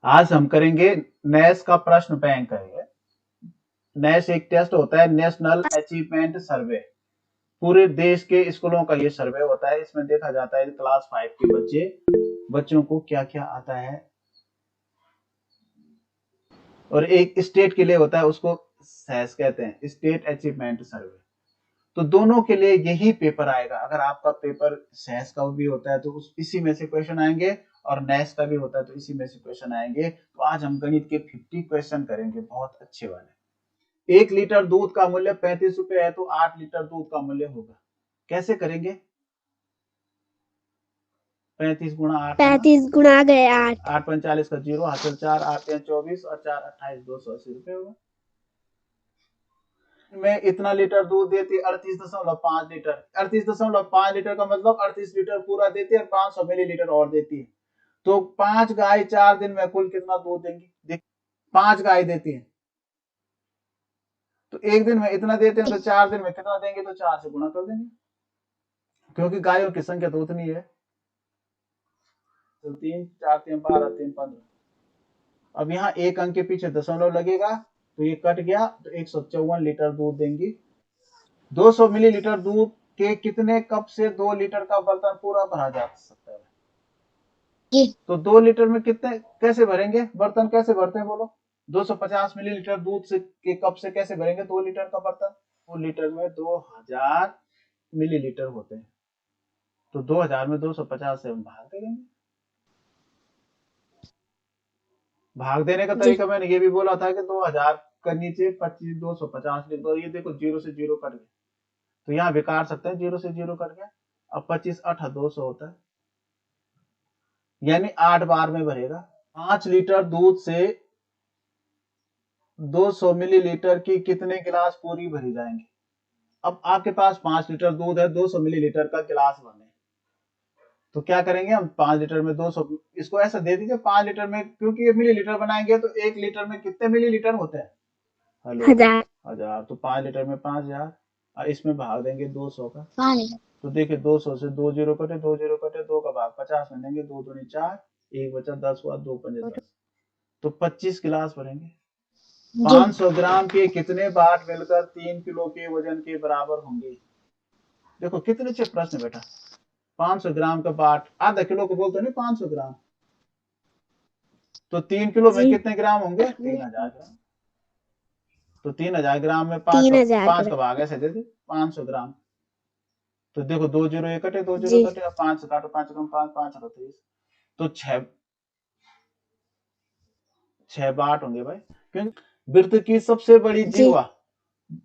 आज हम करेंगे नेस का प्रश्न बैंक है। नेस एक टेस्ट होता है, नेशनल अचीवमेंट सर्वे। पूरे देश के स्कूलों का ये सर्वे होता है। इसमें देखा जाता है क्लास 5 के बच्चों को क्या क्या आता है, और एक स्टेट के लिए होता है, उसको सेस कहते हैं, स्टेट अचीवमेंट सर्वे। तो दोनों के लिए यही पेपर आएगा। अगर आपका पेपर सेस का भी होता है तो इसी में से क्वेश्चन आएंगे, और नेस का भी होता है तो इसी में से क्वेश्चन आएंगे। तो आज हम गणित के 50 क्वेश्चन करेंगे, बहुत अच्छे वाले। 1 लीटर दूध का मूल्य 35 रुपए है, तो 8 लीटर दूध का मूल्य होगा। कैसे करेंगे? 35 गुणा 8, 35 गुणा गए 8, 8 45 का 0, हासिल 4, 8 3 24 और 4 28, 280 रुपए होगा। में इतना लीटर दूध देती है 38.5 लीटर। 38.5 लीटर का मतलब 38 लीटर पूरा देती है और 500 मिलीलीटर और देती है। तो 5 गाय 4 दिन में कुल कितना दूध देंगी? 5 गाय देती है तो एक दिन में इतना देते हैं, तो 4 दिन में कितना देंगे? तो 4 से गुणा कर देंगे, क्योंकि गायों की संख्या तो उतनी है। तो 3 4 3 12 3 15। अब यहाँ एक अंक के पीछे दशमलव लगेगा, तो ये कट गया, तो 154 लीटर दूध देंगी। 200 मिलीलीटर दूध के कितने कप से 2 लीटर का बर्तन पूरा भरा जा सकता है? तो 2 लीटर में कितने कैसे भरेंगे? बर्तन कैसे भरते हैं बोलो? 250 मिलीलीटर दूध से के कप से कैसे भरेंगे 2 लीटर का बर्तन? 2 लीटर में 2000 मिलीलीटर होते हैं, तो 2000 में 250 से हम भाग देंगे। भाग देने का तरीका मैंने ये भी बोला था कि 2000 का नीचे 25 250 लिख दो। ये देखो, जीरो से जीरो कट गया, तो यहाँ भी काट सकते हैं, जीरो से जीरो कट गया। अब 25 8 200 होता है, यानी 8 बार में भरेगा। 5 लीटर दूध से 200 मिलीलीटर की कितने गिलास पूरी भरी जाएंगे? अब आपके पास 5 लीटर दूध है, 200 मिलीलीटर का गिलास बने, तो क्या करेंगे हम? 5 लीटर में 200, इसको ऐसा दे दीजिए 5 लीटर में, क्योंकि ये मिलीलीटर बनाएंगे तो 1 लीटर में कितने मिलीलीटर होते हैं? हेलो, 1000। तो 5 लीटर में 5000, और इसमें भाग देंगे 200 का। तो देखिए 200 से 2 जीरो कटे, 2 जीरो कटे, 2 का भाग 50 में देंगे, 2 दूनी 4, 1 बचा 10 हुआ, 2 पंजे 10, तो 25 गिलास भरेंगे। 500 ग्राम के कितने बाट मिलकर 3 किलो के वजन के बराबर होंगे? देखो कितने अच्छे प्रश्न बेटा। 500 ग्राम का बाट, आधा किलो को बोलते नहीं 500 ग्राम, तो 3 किलो में कितने ग्राम होंगे? 3000 ग्राम। तो 3000 ग्राम में 5 का भाग ऐसे दे दे, 500 ग्राम। तो देखो 2 जीरो ये कटे, 2 जीरो कटे, अब 5 से काटो, 5 कम 5 5 38, तो 6 बाट होंगे भाई। क्योंकि वृत्त की सबसे बड़ी जीवा,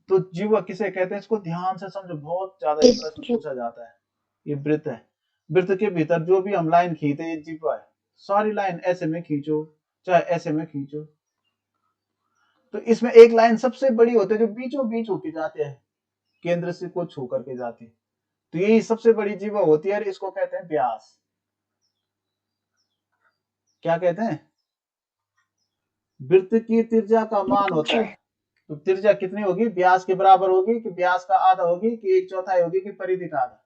तो जीवा किसे कहते हैं? इसको ध्यान से समझो, बहुत ज्यादा ये प्रश्न पूछा जाता है। ये वृत्त है, वृत्त के भीतर जो भी हम लाइन खींचते ये जीवा है। सारी लाइन ऐसे में खींचो, चाहे ऐसे में खींचो, तो इसमें एक लाइन सबसे बड़ी होती है जो बीचों बीच होके जाते हैं, केंद्र से को छू करके जाती है, तो यही सबसे बड़ी जीवा होती है, इसको कहते हैं व्यास। क्या कहते हैं? वृत्त की त्रिज्या का मान होता है, तो त्रिज्या कितनी होगी? व्यास के बराबर होगी, कि व्यास का आधा होगी, कि 1/4 होगी, कि परिधि का आधा?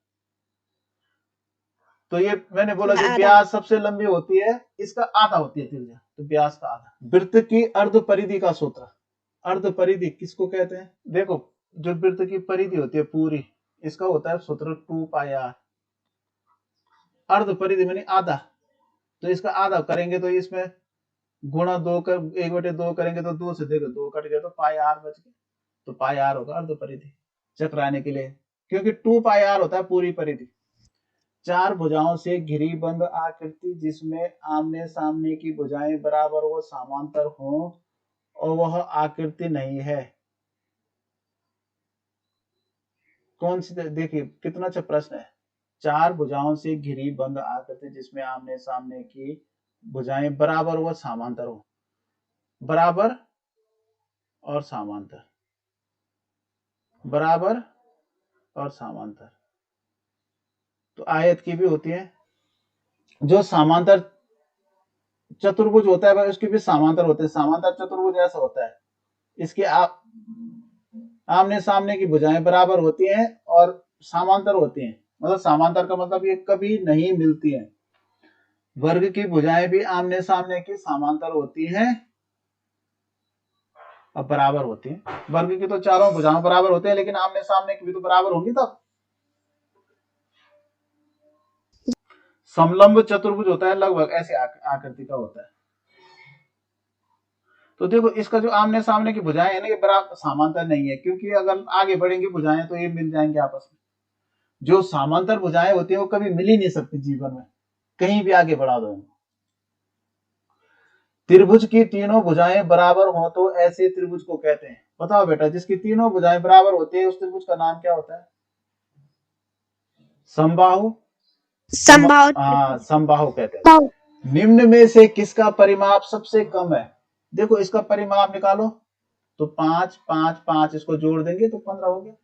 तो ये मैंने बोला कि व्यास सबसे लंबी होती है, इसका आधा होती है त्रिज्या, तो व्यास का आधा। वृत्त की अर्ध परिधि का सूत्र। अर्ध परिधि किसको कहते हैं? देखो, जो वृत्त की परिधि होती है पूरी, इसका होता है सूत्र 2πr। अर्ध परिधि मानी आधा, तो इसका आधा करेंगे तो इसमें गुणा 2 कर 1/2 करेंगे तो 2 से देखो 2 कट गया, तो पाई आर बच गया, तो पाई आर होगा अर्ध परिधि चक्राने के लिए, क्योंकि 2πr होता है पूरी परिधि। 4 भुजाओं से घिरी बंद आकृति जिसमें आमने सामने की भुजाएं बराबर व समांतर हों और वह आकृति नहीं है, कौन सी? देखिए कितना अच्छा प्रश्न है। 4 भुजाओं से घिरी बंद आकृति जिसमें आमने सामने की भुजाएं बराबर व समांतर हो, बराबर और समांतर, बराबर और समांतर। तो आयत की भी होती है, जो समांतर चतुर्भुज होता है उसके भी समांतर होते हैं। समांतर चतुर्भुज ऐसा होता है, इसके आमने सामने की भुजाएं बराबर होती हैं और समांतर होती हैं। मतलब समांतर का मतलब ये कभी नहीं मिलती हैं। वर्ग की भुजाएं भी आमने सामने की समांतर होती हैं और बराबर होती हैं। वर्ग की तो चारों भुजाएं बराबर होते हैं, लेकिन आमने सामने की भी तो बराबर होंगी तब। समलंब चतुर्भुज होता है लगभग ऐसे आकृति का होता है। तो देखो इसका जो आमने सामने की भुजाएं है ना, ये बराबर समांतर नहीं है, क्योंकि अगर आगे बढ़ेंगी भुजाएं तो ये मिल जाएंगे आपस में। जो समांतर भुजाएं होती है वो कभी मिल ही नहीं सकती जीवन में, कहीं भी आगे बढ़ा दो। त्रिभुज की तीनों भुजाएं बराबर हो तो ऐसे त्रिभुज को कहते हैं। बताओ बेटा, जिसकी तीनों भुजाएं बराबर होती है उस त्रिभुज का नाम क्या होता है? समबाहु। संभाव समबाहु कहते हैं। निम्न में से किसका परिमाप सबसे कम है? देखो इसका परिमाप निकालो तो 5 5 5, इसको जोड़ देंगे तो 15 हो गया।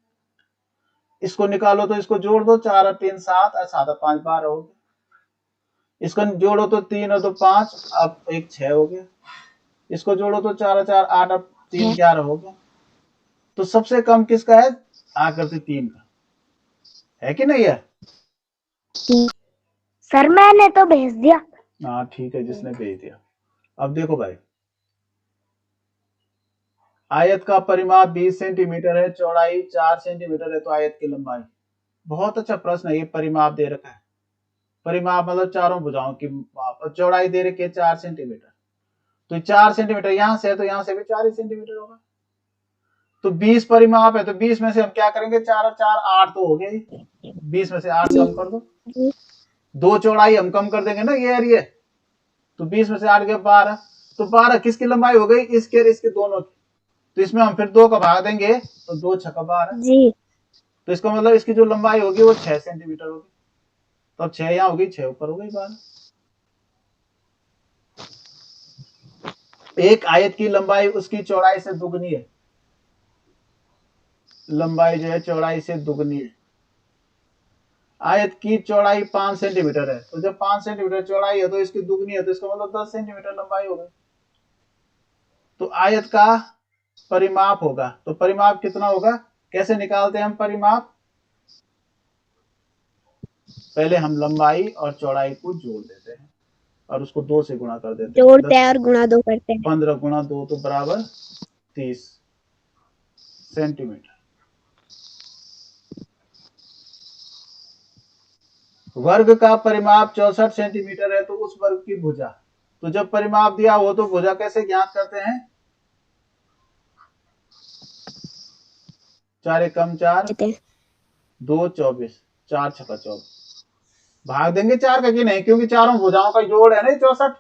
इसको निकालो तो इसको जोड़ दो, 4 और 3 7 और 7 और 5 12 हो गया। इसको जोड़ो तो 3 और 2 5, अब 1 6 हो गया। इसको जोड़ो तो 4 और 4 8 और 3 11 हो गया। तो सबसे कम किसका है? आकृति 3 का है कि नहीं है? सर मैंने तो भेज दिया। हाँ ठीक है, जिसने भेज दिया। अब देखो भाई, आयत का परिमाप 20 सेंटीमीटर है, चौड़ाई 4 सेंटीमीटर है, तो आयत की लंबाई। बहुत अच्छा प्रश्न है ये। परिमाप दे रखा है, परिमाप मतलब चारों भुजाओं की माप, और चौड़ाई दे रखी है 4 सेंटीमीटर। तो 4 सेंटीमीटर यहां से है तो यहां से भी 4 ही सेंटीमीटर होगा। तो 20 परिमाप है, तो 20 में से हम क्या करेंगे? 4 और 4 8 तो हो गए। 20 में से 8 कम कर दो। 2 चौड़ाई हम कम कर देंगे ना, ये एरिया। तो 20 में से 8 गया 12। तो 12 किसकी लंबाई हो गई? इसके और इसके दोनों की। तो इसमें हम फिर 2 का भाग देंगे तो 2 छक्का 12। जी। तो इसका मतलब इसकी जो लंबाई होगी वो 6 सेंटीमीटर होगी। तो अब 6 यहाँ होगी, 6 ऊपर हो गई 12। एक आयत की लंबाई उसकी चौड़ाई से दुगनी है। लंबाई जो है चौड़ाई से दुगनी है। आयत की चौड़ाई 5 सेंटीमीटर है, तो जब 5 सेंटीमीटर चौड़ाई है तो इसकी दुगनी है, तो इसका मतलब 10 सेंटीमीटर लंबाई हो गई। तो आयत का परिमाप होगा, तो परिमाप कितना होगा? कैसे निकालते हैं हम परिमाप? पहले हम लंबाई और चौड़ाई को जोड़ देते हैं और उसको 2 से गुणा कर देते हैं। जोड़ते हैं और गुणा 2 करते हैं। 15 गुणा 2 तो बराबर 30 सेंटीमीटर। वर्ग का परिमाप 64 सेंटीमीटर है, तो उस वर्ग की भुजा। तो जब परिमाप दिया हो तो भुजा कैसे ज्ञात करते हैं? 4 एकम 4, 2 24, 4 छक्का 24। भाग देंगे 4 का कि नहीं, क्योंकि चारों भुजाओं का जोड़ है ना 64।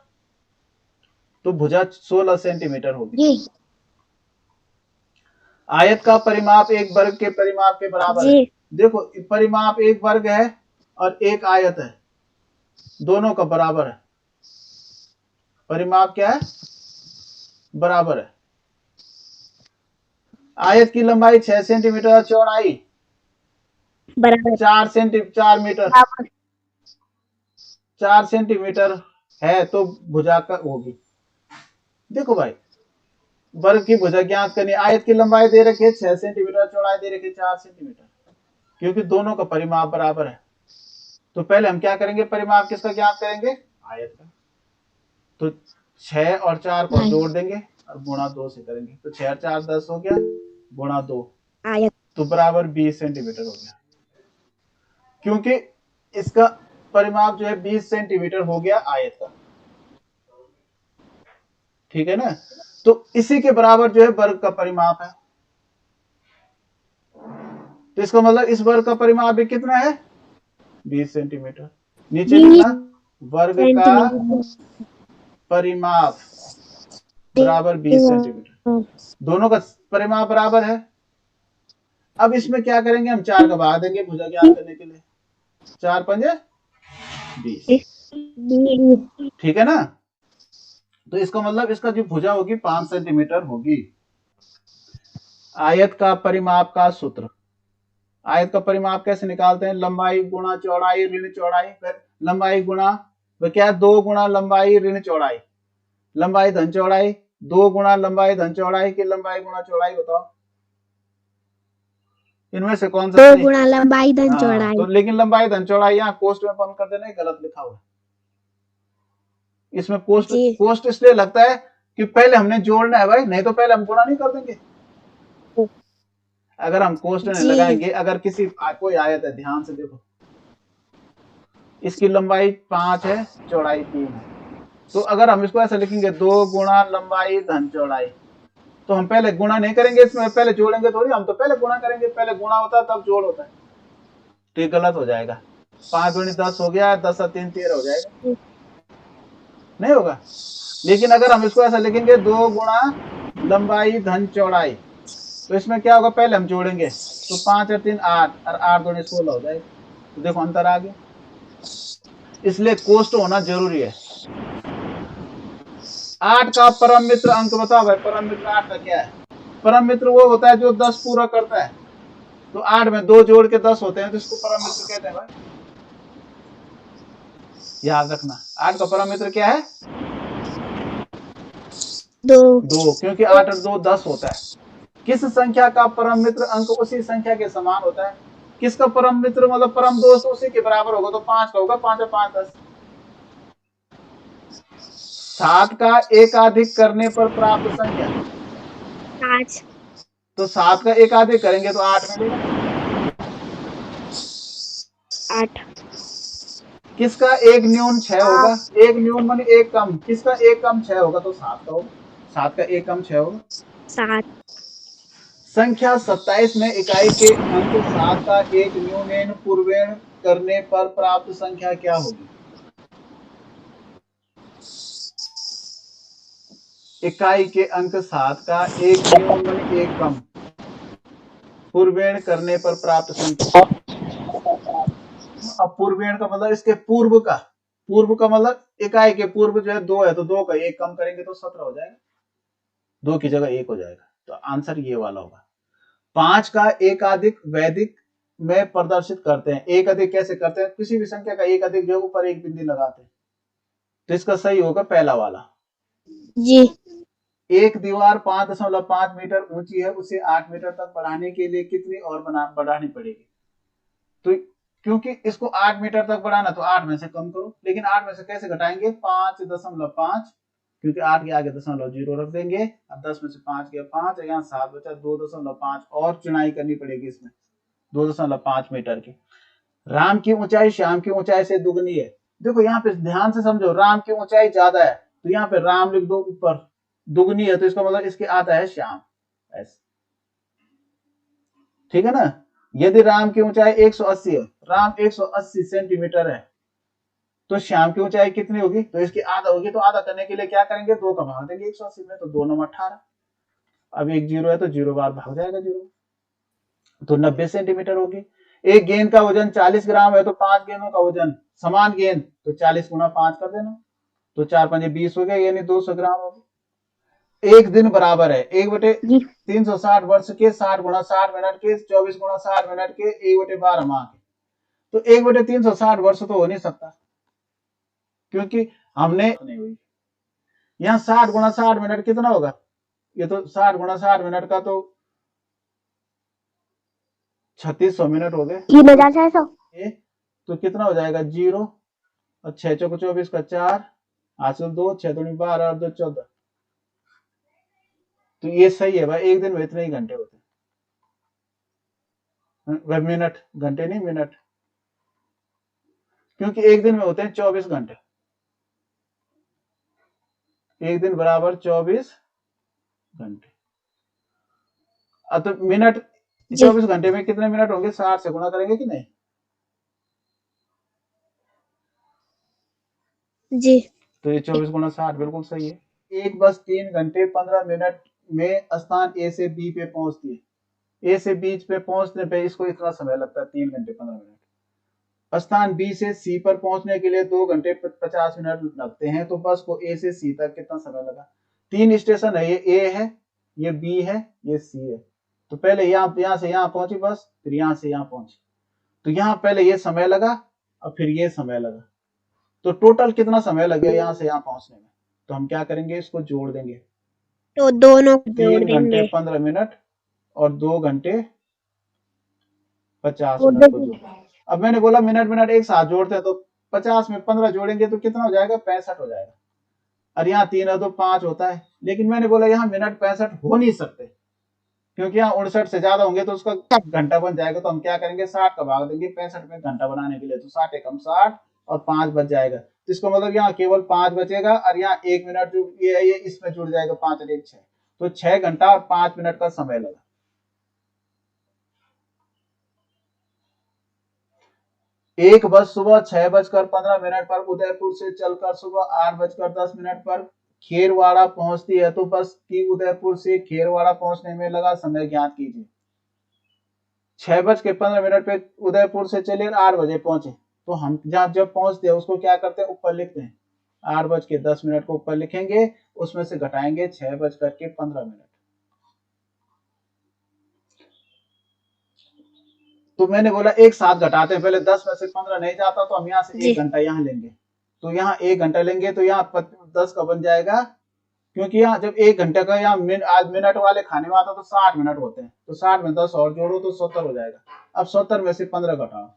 तो भुजा 16 सेंटीमीटर होगी। आयत का परिमाप एक वर्ग के परिमाप के बराबर है। देखो परिमाप एक वर्ग है और एक आयत है, दोनों का बराबर है। परिमाप क्या है? बराबर है। आयत की लंबाई 6 सेंटीमीटर, चौड़ाई बराबर 4 मीटर, 4 सेंटीमीटर है, तो भुजा का होगी। देखो भाई, वर्ग की भुजा ज्ञात करनी। आयत की लंबाई दे रखी है 6 सेंटीमीटर, चौड़ाई दे रखी है 4 सेंटीमीटर, क्योंकि दोनों का परिमाप बराबर है। तो पहले हम क्या करेंगे? परिमाप किसका ज्ञात करेंगे? आयत का। तो 6 और 4 को जोड़ देंगे और गुणा 2 से करेंगे, तो 6 और 4 10 हो गया, गुणा 2 आयत तो बराबर 20 सेंटीमीटर हो गया। क्योंकि इसका परिमाप जो है 20 सेंटीमीटर हो गया आयत का। ठीक है ना? तो इसी के बराबर जो है वर्ग का परिमाप है। तो इसका मतलब इस वर्ग का परिमाप भी कितना है? 20 सेंटीमीटर। नीचे लिखना, वर्ग का परिमाप बराबर 20 सेंटीमीटर। दोनों का परिमाप बराबर है। अब इसमें क्या करेंगे? हम 4 का भाग देंगे भुजा ज्ञात करने के लिए। 4 पंजे 20। ठीक है ना? तो इसका मतलब इसका जो भुजा होगी 5 सेंटीमीटर होगी। आयत का परिमाप का सूत्र। आयत का परिमाप कैसे निकालते हैं? लंबाई गुणा चौड़ाई ऋण चौड़ाई। लंबाई गुणा क्या? 2 गुणा लंबाई ऋण चौड़ाई। लंबाई धन चौड़ाई, 2 गुणा लंबाई धन चौड़ाई की लंबाई गुणा चौड़ाई। बताओ इनमें से कौन सा? 2 गुणा लंबाई धन चौड़ाई। तो लेकिन लंबाई धन चौड़ाई यहाँ कोष्ट में बंद कर देना, गलत लिखा हुआ है। इसमें कोस्ट जी। कोस्ट इसलिए लगता है कि पहले हमने जोड़ना है भाई, नहीं तो पहले हम गुणा नहीं कर देंगे। अगर हम कोस्ट नहीं जी। लगाएंगे, अगर किसी कोई आयत है, ध्यान से देखो, इसकी लंबाई 5 है, चौड़ाई 3 है, तो अगर हम इसको ऐसा लिखेंगे 2 गुणा लंबाई धन चौड़ाई, तो हम पहले गुणा नहीं करेंगे, इसमें पहले जोड़ेंगे थोड़ी, हम तो पहले गुणा करेंगे, पहले गुणा होता है तब जोड़ होता है, तो ये गलत हो जाएगा। 5 दूनी 10 हो गया, 10 और 3 13 हो जाएगा, नहीं होगा। लेकिन अगर हम इसको ऐसा लिखेंगे 2 गुणा लंबाई धन चौड़ाई, तो इसमें क्या होगा, पहले हम जोड़ेंगे, तो 5 और 3 8 और 8 दूनी 16 हो जाएगा, तो देखो अंतर आ गया। इसलिए कोष्ट होना जरूरी है। 8 का परम मित्र अंक बताओ भाई, परम मित्र 8 का क्या है? परम मित्र वो होता है जो 10 पूरा करता है, तो 8 में 2 जोड़ के 10 होते हैं, तो इसको परम मित्र कहते हैं भाई, याद रखना। 8 का परम मित्र क्या है? 2, क्योंकि 8 और 2 10 होता है। किस संख्या का परम मित्र अंक उसी संख्या के समान होता है? किसका परम मित्र मतलब परम दोस्त उसी के बराबर होगा, तो 5 का होगा, 5 और 5 10। 7 का एकाधिक करने पर प्राप्त संख्या, 5। तो 7 का एकाधिक करेंगे तो 8 मिलेगा। 8। किसका एक न्यून 6 होगा? एक न्यून माने एक कम, किसका एक कम 6 होगा, तो 7 का होगा, 7 का एक कम 6 होगा। 7। संख्या 27 में इकाई के अंक 7 का एक न्यूनैन पूर्वेण करने पर प्राप्त संख्या क्या होगी? इकाई के अंक 7 का एक न्यून माने एक कम पूर्वेण करने पर प्राप्त संख्या। अब पूर्वेण का मतलब इसके पूर्व का, पूर्व का मतलब इकाई के पूर्व जो है 2 है, तो 2 का एक कम करेंगे तो 17 हो जाएगा, 2 की जगह 1 हो जाएगा, तो आंसर ये वाला होगा। 5 का एकाधिक वैदिक में प्रदर्शित करते हैं। एक अधिक कैसे करते हैं? किसी भी संख्या का एक अधिक जो ऊपर एक बिंदु लगाते हैं, तो इसका सही होगा पहला वाला। जी। एक दीवार 5.5 मीटर ऊंची है, उसे 8 मीटर तक बढ़ाने के लिए कितनी और बढ़ानी पड़ेगी? तो क्योंकि इसको 8 मीटर तक बढ़ाना, तो 8 में से कम करो, लेकिन 8 में से कैसे घटाएंगे? 5.5, क्योंकि 8 के आगे दशमलव 0 रख देंगे, अब 10 में से 5 गया 5, यहाँ 7 बचा, 2.5 और चुनाई करनी पड़ेगी इसमें 2.5 मीटर की। राम की ऊंचाई श्याम की ऊंचाई से दुगनी है। देखो यहाँ पे ध्यान से समझो, राम की ऊंचाई ज्यादा है, तो यहाँ पे राम लिख दो ऊपर, दुगनी है तो इसका मतलब इसके आता है श्याम, ऐसे, ठीक है ना। यदि राम की ऊंचाई 180 है, राम 180 सेंटीमीटर है, तो श्याम की ऊंचाई कितनी होगी? तो इसकी आधा होगी, तो आधा करने के लिए क्या करेंगे? 2 का भाग देंगे 180 में, तो 2 9 18, अब एक जीरो है तो जीरो बार भाग जाएगा जीरो, तो 90 सेंटीमीटर होगी। एक गेंद का वजन 40 ग्राम है, तो 5 गेंदों का वजन समान गेंद, तो 40 गुना 5 कर देना, तो 4 5 20 हो गया, यानी 200 ग्राम होगी। एक दिन बराबर है 1/360 वर्ष के, 60 गुणा 60 मिनट के, 24 गुणा 60 मिनट के, 1/12 माह के, तो 1/360 वर्ष तो हो नहीं सकता, क्योंकि हमने नहीं हुई। यहाँ 60 गुणा 60 मिनट कितना होगा? ये तो 60 गुणा 60 मिनट का तो 3600 मिनट हो गए, 3600। तो कितना हो जाएगा? जीरो, और 6 चौको 24 का 4, हासिल 2, 6 दूनी 12 और 2 14, तो ये सही है भाई, एक दिन में इतने ही घंटे होते हैं। मिनट, घंटे नहीं मिनट, क्योंकि एक दिन में होते हैं 24 घंटे, एक दिन बराबर 24 घंटे। अब तो मिनट, 24 घंटे में कितने मिनट होंगे? 60 से गुणा करेंगे कि नहीं? जी। तो ये 24 गुणा 60 बिल्कुल सही है। एक बस 3 घंटे 15 मिनट में स्थान ए से बी पे पहुंचती है। ए से बी पे पहुंचने पे इसको इतना समय लगता है, 3 घंटे 15 मिनट। स्थान बी से सी पर पहुंचने के लिए 2 घंटे 50 मिनट लगते हैं, तो बस को ए से सी तक कितना समय लगा? 3 स्टेशन है, ये ए है, ये बी है, ये सी है, तो पहले यहाँ से यहाँ पहुंची बस, फिर यहाँ से यहाँ पहुंची, तो यहाँ पहले ये समय लगा और फिर ये समय लगा, तो टोटल कितना समय लगे यहाँ से यहाँ पहुंचने में? तो हम क्या करेंगे, इसको जोड़ देंगे, तो दोनों को जोड़ 3 घंटे देंगे। 15 मिनट और 2 घंटे 50 वो मिनट को जोड़। अब मैंने बोला मिनट मिनट एक साथ जोड़ते हैं, तो 50 में 15 जोड़ेंगे तो कितना हो जाएगा? 65 हो जाएगा। और यहाँ 3 है तो 5 होता है, लेकिन मैंने बोला यहाँ मिनट 65 हो नहीं सकते, क्योंकि यहाँ 59 से ज्यादा होंगे तो उसका घंटा बन जाएगा। तो हम क्या करेंगे, 60 का भाग देंगे 65 में घंटा बनाने के लिए, तो 60 एकम 60 और 5 बच जाएगा। तो इसका मतलब यहाँ केवल 5 बचेगा, और यहाँ 1 मिनट जो ये है ये इसमें जुड़ जाएगा, 5 और 1 6, तो 6 घंटा और 5 मिनट का समय लगा। एक बस सुबह 6:15 पर उदयपुर से चलकर सुबह 8:10 पर खेरवाड़ा पहुंचती है, तो बस की उदयपुर से खेरवाड़ा पहुंचने में लगा समय ज्ञात कीजिए। 6:15 पे उदयपुर से चले 8 बजे पहुंचे, तो हम जब पहुंचते हैं उसको क्या करते हैं, ऊपर लिखते हैं। 8:10 को ऊपर लिखेंगे, उसमें से घटाएंगे 6:15। तो मैंने बोला एक साथ घटाते हैं, पहले 10 में से 15 नहीं जाता तो हम यहाँ से जी 1 घंटा यहाँ लेंगे, तो यहाँ 1 घंटा लेंगे, तो यहाँ 10 का बन जाएगा, क्योंकि यहाँ जब 1 घंटे का यहाँ आज मिनट वाले खाने में आता तो 60 मिनट होते हैं, तो 60 में 10 और जोड़ो तो 70 हो जाएगा। अब 70 में से 15 घटाओ,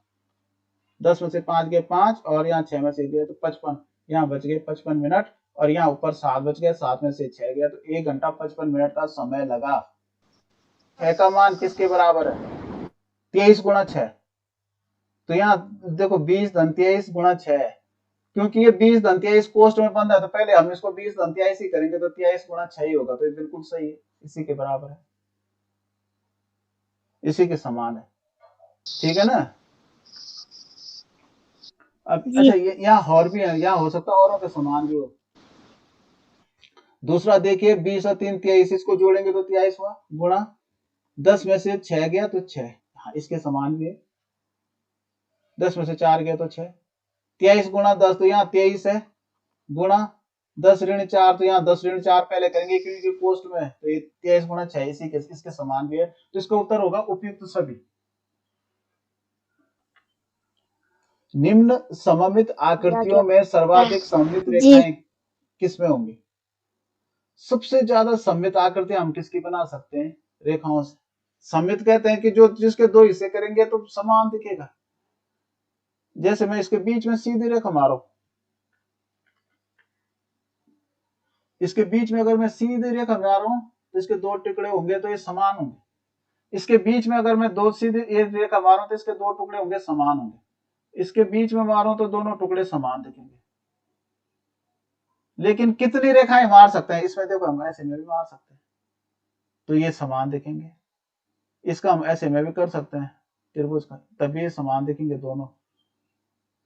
10 में से 5 गए 5, और यहाँ 6 में से गए तो 55, यहाँ बच गए 55 मिनट, और यहाँ ऊपर 7 बच गया, 7 में से 6 गया, तो 1 घंटा 55 मिनट का समय लगा। है का मान किसके बराबर है, 23 गुणा 6। तो यहाँ देखो 20 धन 23 गुणा 6, क्योंकि ये 20 धन 23 कोष्ट में बंद है, तो पहले हम इसको 20 धन 23 ही करेंगे, तो 23 गुणा 6 ही होगा, तो ये बिल्कुल सही है, इसी के बराबर है, इसी के समान है। ठीक है ना। अब जी अच्छा ये यहाँ और भी है, यहाँ हो सकता है औरों के समान भी हो। दूसरा देखिए 20 और 3 23, इसको जोड़ेंगे तो 23 हुआ, गुणा 10 में से 6 गया तो 6, हाँ इसके समान भी है। 10 में से 4 गया तो 6, 23 गुणा 10 तो यहाँ 23 है, गुणा 10 ऋण 4, तो यहाँ 10 ऋण 4 पहले करेंगे क्योंकि पोस्ट में है, तो ये 23 गुणा 6 इसी के इसके समान भी है, तो इसका उत्तर होगा उपयुक्त सभी। निम्न सममित आकृतियों में सर्वाधिक सममित जी रेखाएं किसमें होंगी। सबसे ज्यादा सममित आकृति हम किसकी बना सकते हैं, रेखाओं से। सममित कहते हैं कि जो जिसके दो हिस्से करेंगे तो समान दिखेगा। जैसे मैं इसके बीच में सीधी रेखा मारू, इसके बीच में अगर मैं सीधी रेखा मारूं तो इसके दो टुकड़े होंगे तो ये समान होंगे। इसके बीच में अगर मैं दो सीधी एक रेखा मारूं तो इसके दो टुकड़े होंगे समान होंगे। इसके बीच में मारूं तो दोनों टुकड़े समान दिखेंगे। लेकिन कितनी रेखाएं मार सकते हैं, इसमें देखो हम ऐसे में भी मार सकते हैं तो ये समान दिखेंगे। इसका हम ऐसे में भी कर सकते हैं त्रिभुज का, तब ये समान दिखेंगे दोनों।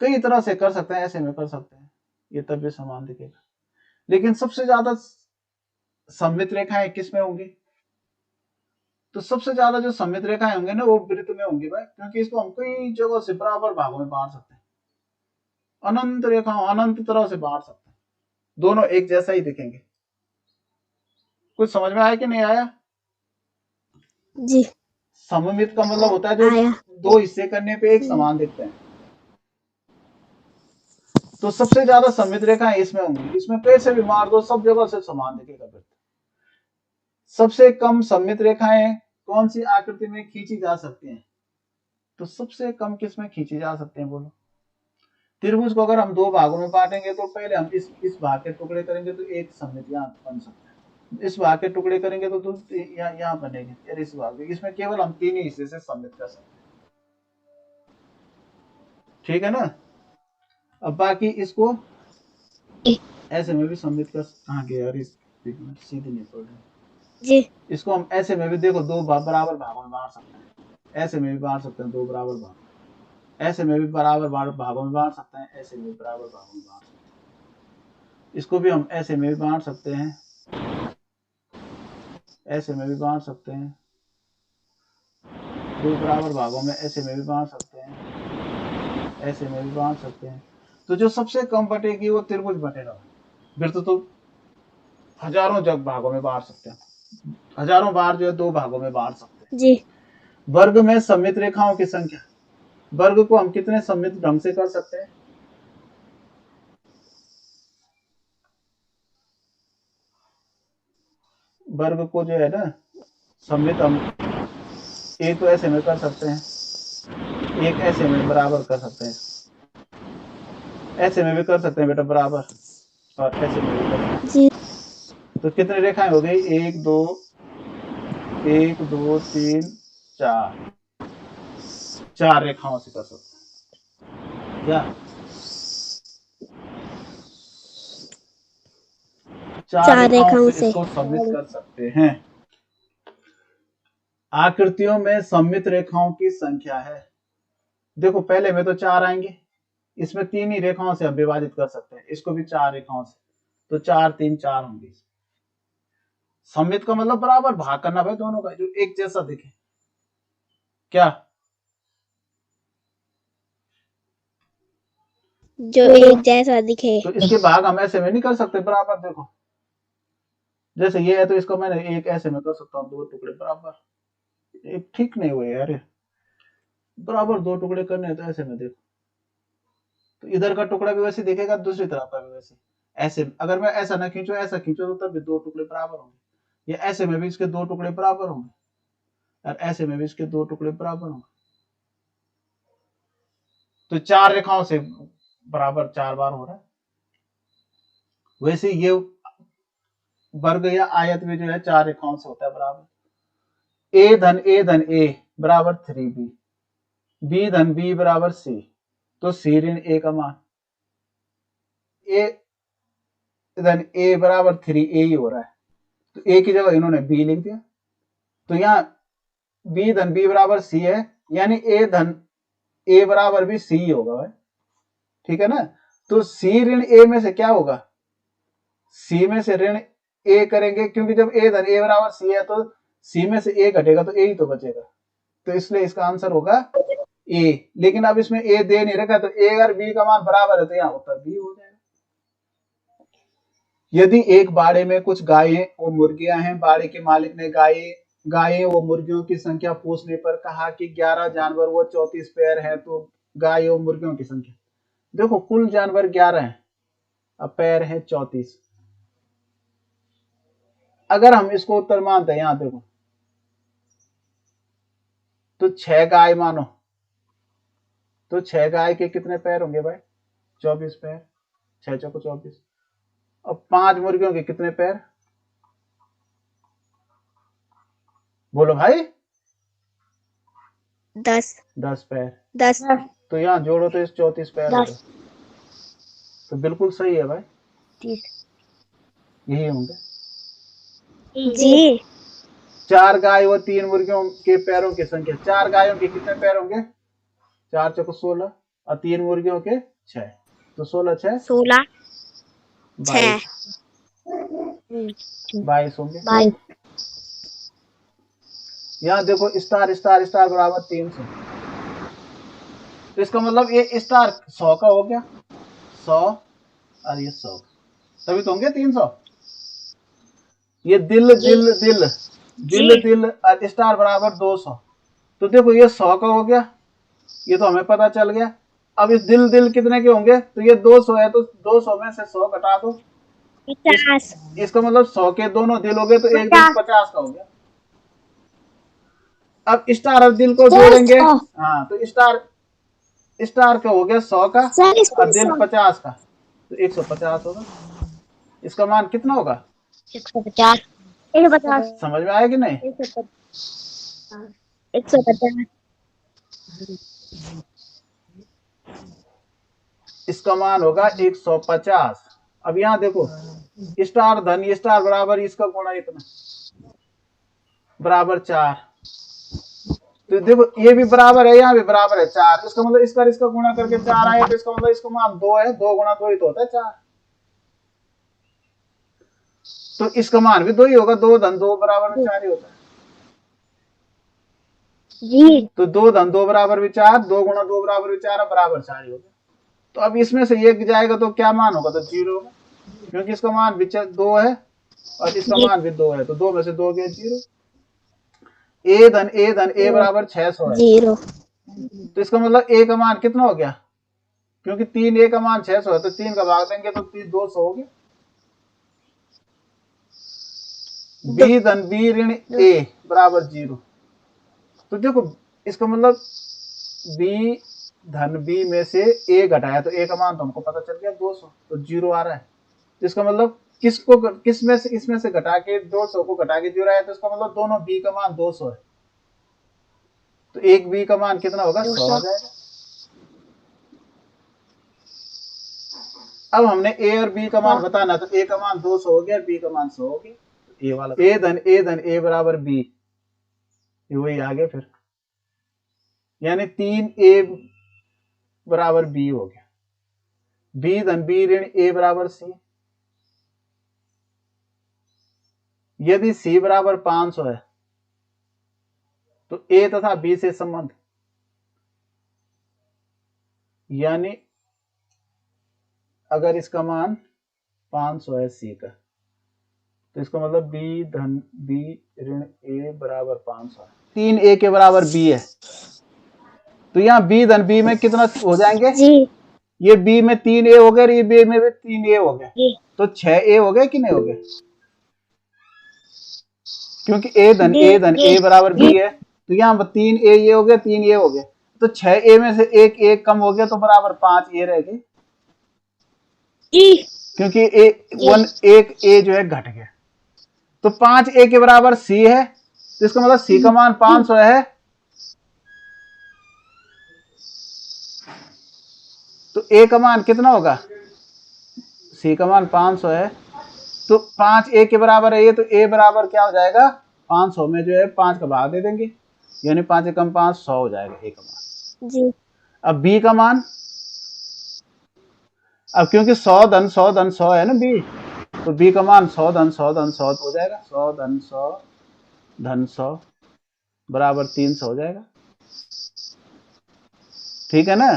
कई तरह से कर सकते हैं, ऐसे में कर सकते हैं, ये तब भी समान दिखेगा। लेकिन सबसे ज्यादा सममित रेखाएं किसमें होंगी, तो सबसे ज्यादा जो सममित रेखाएं होंगे ना वो वृत्त में होंगी भाई, क्योंकि इसको हम कई जगह से बराबर भागों में बांट सकते हैं, अनंत रेखाओं अनंत तरह से बांट सकते हैं, दोनों एक जैसा ही दिखेंगे। कुछ समझ में आया कि नहीं आया। जी सममित का मतलब होता है जो आया। दो हिस्से करने पे एक समान दिखते हैं। तो सबसे ज्यादा सममित रेखाएं इसमें होंगी, इसमें कैसे भी मार दो सब जगह से समान दिखेगा वृत्त। सबसे कम सममित रेखाएं कौन सी आकृति में खींची जा सकती हैं, तो सबसे कम किसमें खींची जा सकते हैं बोलो। त्रिभुज को अगर हम दो भागों में बांटेंगे तो पहले हम इस भाग के टुकड़े करेंगे तो एक सममित यहाँ बन सकता है, इस भाग के टुकड़े करेंगे तो यहाँ बनेंगे, यार इस भाग में, इसमें केवल हम तीन ही हिस्से से सममित कर सकते हैं। ठीक है ना। अब बाकी इसको ऐसे में भी सममित कर, कहाँ गया यार, इस सीधे नहीं पड़ रहे जी इसको हम ऐसे में भी देखो दो बराबर भागों में बांट सकते हैं, ऐसे में भी बांट सकते हैं दो बराबर भाग, ऐसे में भी बराबर भागों में बांट सकते हैं, ऐसे में भी बराबर भागों में बांट सकते हैं। इसको भी हम ऐसे में भी बांट सकते हैं, ऐसे में भी बांट सकते हैं, दो बराबर भागों में ऐसे में भी बांट सकते हैं, ऐसे में भी बांट सकते हैं। तो जो सबसे कम बटेगी वो त्रिभुज बटेगा। वृत्त तो हजारों जग भागों में बांट सकते हैं, हजारों बार जो है दो भागों में बांट सकते हैं। जी वर्ग में सममित रेखाओं की संख्या, वर्ग को हम कितने सममित ढंग से कर सकते हैं, वर्ग को जो है ना सममित हम एक तो ऐसे में कर सकते हैं, एक ऐसे में बराबर कर सकते हैं, ऐसे में भी कर सकते हैं बेटा बराबर, और ऐसे में भी करेंगे। जी तो कितनी रेखाएं हो गई? एक दो, एक दो तीन चार, चार रेखाओं से कर सकते हैं क्या? चार चार रेखाओं रेखाओं से से। इसको सम्मिलित कर सकते हैं। आकृतियों में सम्मिलित रेखाओं की संख्या है, देखो पहले में तो चार आएंगे, इसमें तीन ही रेखाओं से हम विभाजित कर सकते हैं, इसको भी चार रेखाओं से, तो चार तीन चार होंगे। सम्मिलित का मतलब बराबर भाग करना भाई दोनों का, जो एक जैसा दिखे क्या? जो एक जैसा दिखे। तो इसके भाग हम ऐसे में नहीं कर सकते बराबर, देखो जैसे ये है तो इसको मैंने एक ऐसे में कर सकता हूँ, दो टुकड़े बराबर, एक ठीक नहीं हुए यार, बराबर दो टुकड़े करने हैं तो ऐसे में देखो, तो इधर का टुकड़ा भी वैसे दिखेगा, दूसरी तरफ का भी वैसे। ऐसे अगर मैं ऐसा ना खींचो, ऐसा खींचो तो तब भी दो टुकड़े बराबर होंगे, या ऐसे में भी इसके दो टुकड़े बराबर होंगे, और ऐसे में भी इसके दो टुकड़े बराबर होंगे। तो चार रेखाओं से बराबर चार बार हो रहा है। वैसे ये वर्ग या आयत में जो है चार रेखाओं से होता है बराबर। ए धन ए बराबर 3b, बी धन बी बराबर सी, तो सी ऋण ए का मान, ए धन ए बराबर 3a ही हो रहा है, तो ए की जगह इन्होंने बी लिख दिया, तो यहाँ बी धन बी बराबर सी है, यानी ए धन ए बराबर भी सी होगा भाई, ठीक है ना? तो सी ऋण ए में से क्या होगा? सी में से ऋण ए करेंगे, क्योंकि जब ए धन ए बराबर सी है तो सी में से ए घटेगा तो ए ही तो बचेगा, तो इसलिए इसका आंसर होगा ए। लेकिन अब इसमें ए दे नहीं रखा, तो ए अगर बी का मान बराबर है तो यहाँ उत्तर बी हो जाएगा। यदि एक बाड़े में कुछ गायें और मुर्गियां हैं, बाड़े के मालिक ने गायें व मुर्गियों की संख्या पूछने पर कहा कि 11 जानवर व 34 पैर है, तो गाय और मुर्गियों की संख्या, देखो कुल जानवर 11 है, अब पैर है 34, अगर हम इसको उत्तर मानते हैं, यहां देखो तो 6 गाय मानो, तो 6 गाय के कितने पैर होंगे भाई? 24 पैर, 6 चौको 24। अब 5 मुर्गियों के कितने पैर? बोलो भाई। 10 10 पैर। 10 तो यहाँ जोड़ो तो इस 34 पैर हो गए, तो बिल्कुल सही है भाई, 30 यही होंगे। जी। 4 गाय और 3 मुर्गियों के पैरों की संख्या, 4 गायों के कितने पैर होंगे? 4 चौको 16, और 3 मुर्गियों के 6, तो 16 6 16 22, 6 22 होंगे। 22 यहाँ देखो स्टार स्टार स्टार बराबर 300, तो इसका मतलब ये स्टार 100 का हो गया, 100 और ये 100, तभी तो होंगे 300। ये दिल दिल दिल दिल दिल और स्टार बराबर 200, तो देखो ये 100 का हो गया, ये तो हमें पता चल गया। अब इस दिल दिल कितने के होंगे? तो ये 200 है, तो 200 में से 100 घटा दो, 50 इसका मतलब 100 के दोनों दिल हो गए, तो एक दिल 50 का हो गया। अब स्टार और दिल को जोड़ेंगे, हाँ तो स्टार का हो गया 100 का, और दिल 50 का, तो 150 होगा। इसका मान कितना होगा? 150 150 समझ में आया कि नहीं? 150 इसका मान होगा 150। अब यहाँ देखो स्टार धन ये स्टार बराबर इसका गुणा इतना बराबर 4, तो देखो ये भी बराबर है, यहाँ भी बराबर है 4, इसका मतलब इसका गुणा करके 4 आया, तो इसका मतलब इसका मान 2 है, 2 गुणा 2 ही तो होता है 4, तो इसका मान भी 2 ही होगा, 2 धन 2 बराबर में 4 ही होता है जी। तो 2 धन 2 बराबर भी 4, 2 गुणा 2 बराबर भी 4, बराबर 4 ही होगा। तो अब इसमें से ये जाएगा तो क्या मान होगा? तो 0 होगा, क्योंकि इसका मान भी 2 है और इसका मान भी 2 है, तो 2 में से 2 गए 0। ए धन ए बराबर 600 है, 0 तो इसका मतलब ए का मान कितना हो गया? क्योंकि 3 ए का मान 600 है, तो 3 का भाग देंगे तो 200 हो गया। बी धन बी ऋण ए बराबर 0, तो देखो इसका मतलब बी धन बी में से ए घटाया, तो ए का मान तो हमको पता चल गया 200, तो 0 आ रहा है। तो इसका मतलब किसमें से घटा के 200 को घटा के 0 आया, तो इसका मतलब दोनों b का मान 200 है, तो एक b का मान कितना होगा, 100 हो 200 जाएगा। अब हमने a और b का मान बताना, तो a का मान 200 हो गया, b का मान 100 हो गया, तो a वाला a धन a बराबर b, ये वही आ गया फिर, यानी 3a बराबर b हो गया, b धन b ऋण a बराबर c। यदि c बराबर 500 है तो a तथा b से संबंध, यानी अगर इसका मान 500 है c का, तो इसका मतलब b धन b ऋण a बराबर 500 है, 3a के बराबर b है, तो यहाँ b धन b में कितना हो जाएंगे जी ये b में 3a हो गए, ये b में भी 3a हो गए, जी तो 6a हो गए कि नहीं हो गए, क्योंकि a धन जी a बराबर b है, तो यहाँ 3a ये हो गए, 3a हो गए, तो 6a में से एक कम हो गया, तो बराबर 5a रह गए, जी क्योंकि एक a जो है घट गया, तो 5a के बराबर c है, तो इसका मतलब c का मान 500 है, तो a का मान कितना होगा, c का मान 500 है, तो 5a के बराबर है ये, तो a बराबर क्या हो जाएगा, 500 में जो है 5 का भाग दे देंगे, यानी 5 एकम 5 100 हो जाएगा a का मान। जी अब b का मान, अब क्योंकि 100 धन 100 धन 100 है ना b, तो b का मान 100 धन 100 धन 100 हो जाएगा, 100 धन 100 धन 100 बराबर 300 हो जाएगा, ठीक है ना।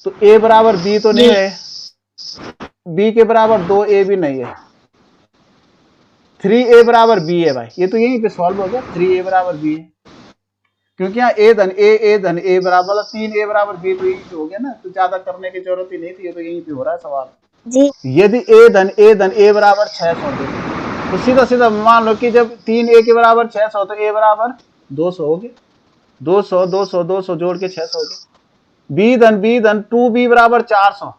तो a बराबर b तो नहीं है, b के बराबर 2a भी नहीं है, 3a बराबर b है भाई, ये तो यहीं पे सॉल्व हो गया, 3a बराबर b है, क्योंकि यहाँ a धन a बराबर मतलब 3a बराबर b, तो यहीं पे हो गया ना, तो ज्यादा करने की जरूरत ही नहीं थी, ये तो यहीं पे हो रहा है सवाल। जी यदि a धन a बराबर 600 दे, तो सीधा सीधा मान लो कि जब 3a के बराबर 600 तो a बराबर 200 हो गया, 200 200 200 जोड़ के 600 हो गया, b धन 2b बराबर 400।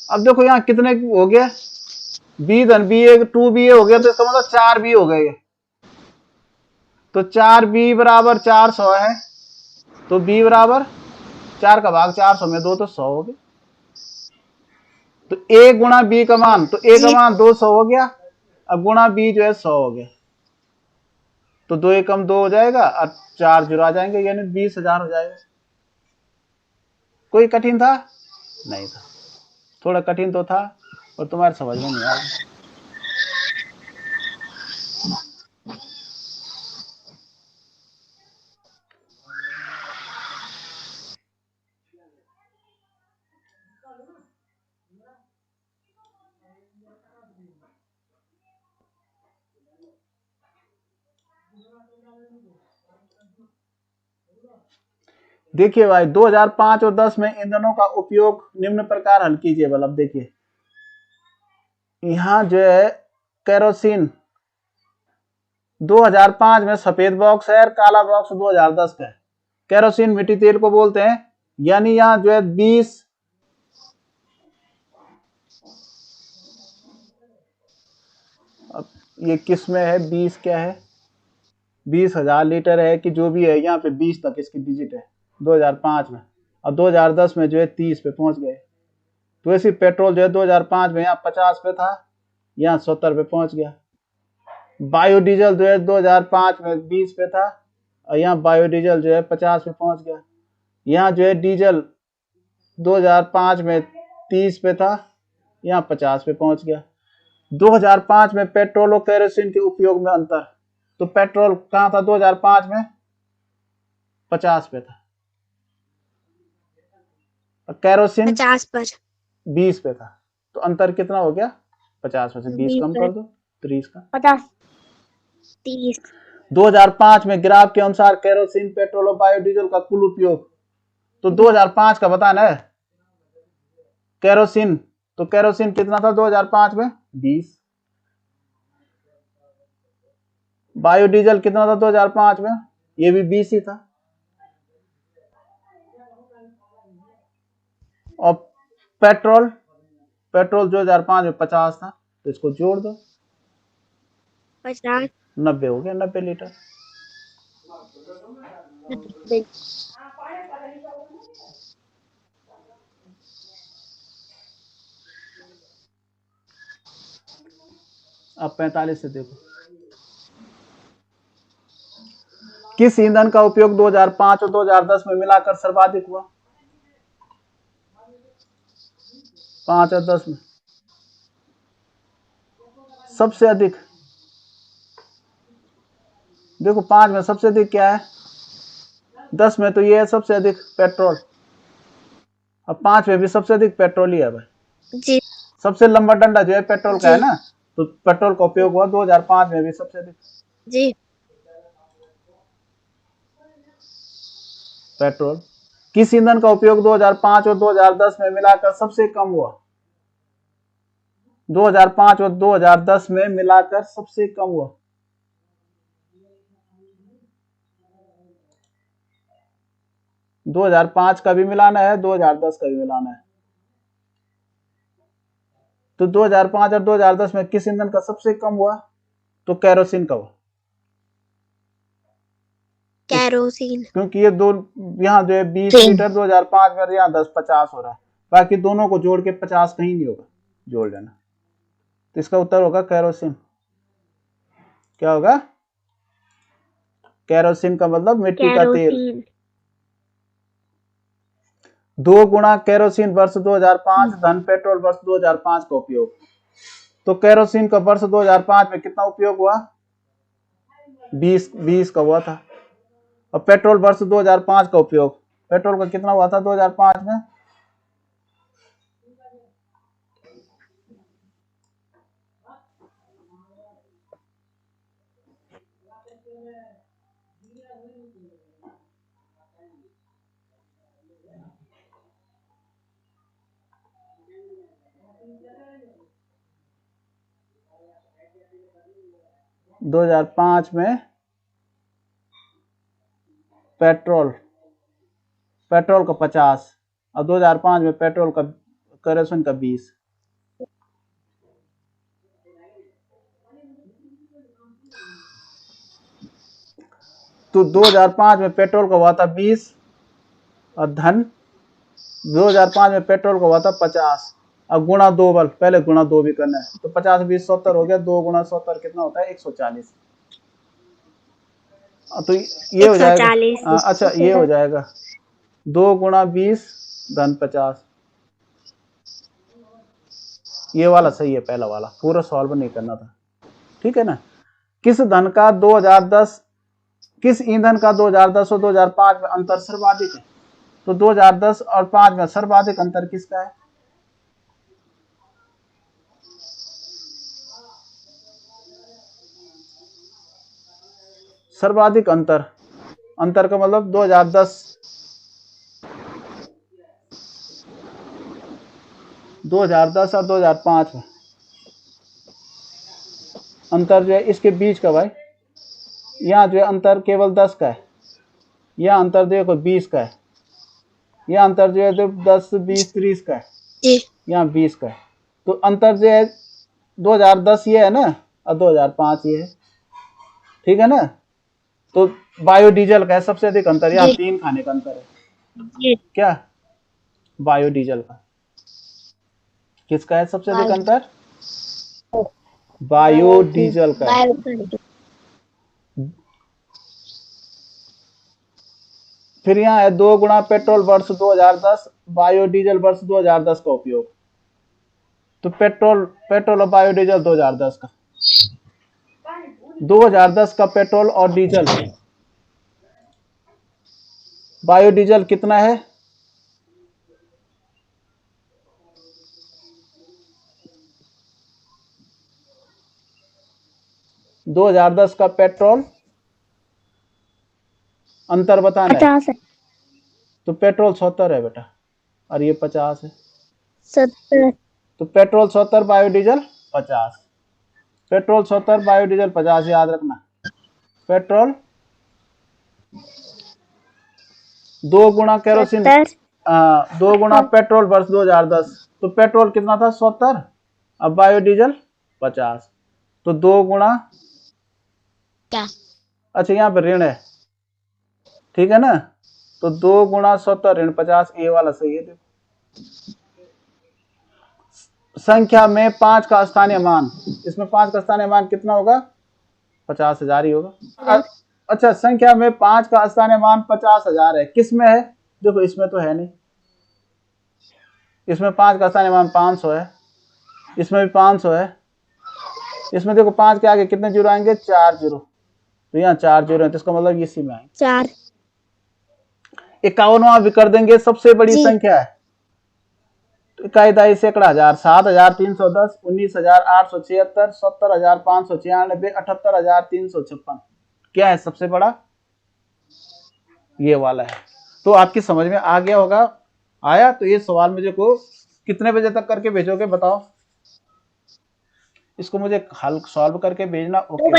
अब देखो यहाँ कितने हो गया, b धन b 2b हो गया, तो इसका मतलब 4b हो गए, तो 4b बराबर 400 है, तो b बराबर 4 का भाग 400 में 2 तो 100 हो गया, तो a गुणा b का मान, तो a का मान 200 हो गया, अब गुणा b जो है 100 हो गया, तो 2 एकम 2 हो जाएगा और 4 जुड़ा जाएंगे, यानी 20,000 हो जाएगा। कोई कठिन था नहीं था, थोड़ा कठिन तो था और तुम्हारे समझ में नहीं आया। देखिए भाई 2005 और 10 में ईंधनों का उपयोग निम्न प्रकार हल कीजिए। अब देखिए यहाँ जो है केरोसिन 2005 में सफेद बॉक्स है और काला बॉक्स 2010 का है। केरोसिन मिट्टी तेल को बोलते हैं, यानी यहाँ जो है 20 अब ये किस में है, 20 क्या है, 20,000 लीटर है कि जो भी है, यहाँ पे 20 तक इसकी डिजिट है 2005 में, और 2010 में जो है 30 पे पहुंच गए। तो ऐसी पेट्रोल जो है 2005 में यहाँ 50 पे था, यहाँ 70 पे पहुंच गया। बायोडीजल जो है 2005 में 20 पे था और यहाँ बायोडीजल जो है 50 पे पहुंच गया। यहाँ जो है डीजल 2005 में 30 पे था, यहाँ 50 पे पहुंच गया। 2005 में पेट्रोल और केरोसिन के उपयोग में अंतर, तो पेट्रोल कहाँ था 2005 में, 50 पे था, और केरोसिन 50 पर 20 पे था, तो अंतर कितना हो गया, 50 में से 20 कम कर दो, 30 का 50 30 2005 में ग्राफ के अनुसार केरोसिन, पेट्रोल और बायोडीजल का कुल उपयोग, तो 2005 का बताना है। केरोसिन, तो केरोसिन कितना था 2005 में, 20। बायोडीजल कितना था 2005 में, ये भी 20 ही था। और पेट्रोल पेट्रोल 2005 में 50 था, तो इसको जोड़ दो, 50 90 हो गया, 90 लीटर। अब 45 से देखो, किस ईंधन का उपयोग 2005 और 2010 में मिलाकर सर्वाधिक हुआ? 5 और 10 में सबसे अधिक, देखो 5 में सबसे अधिक क्या है, 10 में तो ये है सबसे अधिक पेट्रोल, अब 5 में भी सबसे अधिक पेट्रोल ही है भाई। जी सबसे लंबा डंडा जो है पेट्रोल का है ना, तो पेट्रोल का उपयोग हुआ 2005 में भी सबसे अधिक। जी पेट्रोल। किस ईंधन का उपयोग 2005 और 2010 में मिलाकर सबसे कम हुआ? 2005 और 2010 में मिलाकर सबसे कम हुआ। दो 2005 का भी मिलाना है, 2010 का भी मिलाना है। तो 2005 और 2010 में किस ईंधन का सबसे कम हुआ? तो केरोसिन का हुआ, केरोसिन। क्योंकि ये दो, यहाँ जो है 20 लीटर 2005 में, यहाँ 10-50 हो रहा है, बाकी दोनों को जोड़ के 50 कहीं नहीं होगा, जोड़ लेना। तो इसका उत्तर होगा केरोसिन। क्या होगा? केरोसिन का मतलब मिट्टी का तेल। केरोसिन 2 गुना केरोसिन वर्ष 2005 धन पेट्रोल वर्ष 2005 का उपयोग। तो केरोसिन का वर्ष 2005 में कितना उपयोग हुआ? 20 का हुआ था। और पेट्रोल वर्ष 2005 का उपयोग, पेट्रोल का कितना हुआ था 2005 में? दो 2005 में पेट्रोल का 50 और 2005 में पेट्रोल का केरोसिन का 20। तो 2005 में पेट्रोल का हुआ था 20 और धन 2005 में पेट्रोल का हुआ था 50 और गुणा 2 बल, पहले गुणा 2 भी करना है, तो 50 20 70 हो गया, 2 गुणा 70 कितना होता है? 140। तो ये हो जाएगा, अच्छा ये हो जाएगा 2 गुणा 20 धन 50। ये वाला सही है, पहला वाला पूरा सॉल्व नहीं करना था, ठीक है ना। किस ईंधन का 2010 और 2005 में अंतर सर्वाधिक है? तो 2010 और 5 में सर्वाधिक अंतर किसका है? सर्वाधिक अंतर, अंतर का मतलब 2010 और 2005 में अंतर जो है इसके बीच का भाई, यहाँ जो है अंतर केवल 10 का है, यहाँ अंतर देखो 20 का है, यहाँ अंतर जो है 10 20 30 का है, यहाँ 20 का है। तो अंतर जो है 2010 ये है ना, और 2005 ये है, ठीक है ना। तो बायोडीजल का है सबसे अधिक अंतर, यहाँ 3 खाने का अंतर है। क्या? बायोडीजल का। किसका है सबसे अधिक अंतर? बायोडीजल का है। फिर यहाँ है 2 गुना पेट्रोल वर्ष 2010 बायोडीजल वर्ष 2010 का उपयोग। तो पेट्रोल और बायोडीजल 2010 का, 2010 का पेट्रोल और डीजल, बायोडीजल कितना है? दो 2010 का पेट्रोल, अंतर बताना है। 50 है। तो पेट्रोल 70 है बेटा, और ये 50 है। 70। तो पेट्रोल 70 बायोडीजल 50, पेट्रोल 70 बायोडीजल 50, याद रखना। पेट्रोल 2 गुना केरोसिन, 2 गुना पेट्रोल वर्ष 2010 तो पेट्रोल कितना था 70, अब बायोडीजल 50, तो 2 गुणा, क्या? अच्छा यहाँ पे ऋण है, ठीक है ना, तो 2 गुणा 70 ऋण 50, ए वाला सही है। देखो संख्या में 5 का स्थानीय मान, इसमें 5 का स्थानीय मान कितना होगा, 50,000 ही होगा। अच्छा संख्या में 5 का स्थानीय मान 50,000 है, किस में है, देखो इसमें तो है नहीं, इसमें 5 का स्थानीय मान 500 है, इसमें भी 500 है, इसमें देखो 5 के आगे कितने जीरो आएंगे, 4 जीरो, तो यहाँ 4 जीरो है, तो इसका मतलब इसी में आएंगे 4। 51वां भी कर देंगे, सबसे बड़ी जी। संख्या है, तो इकाई दाई सैकड़ा हजार, 7,310, 19,876, 70,596, 78,356, क्या है सबसे बड़ा, ये वाला है। तो आपकी समझ में आ गया होगा, आया, तो ये सवाल मुझे को कितने बजे तक करके भेजोगे बताओ, इसको मुझे हल सॉल्व करके भेजना। ओके।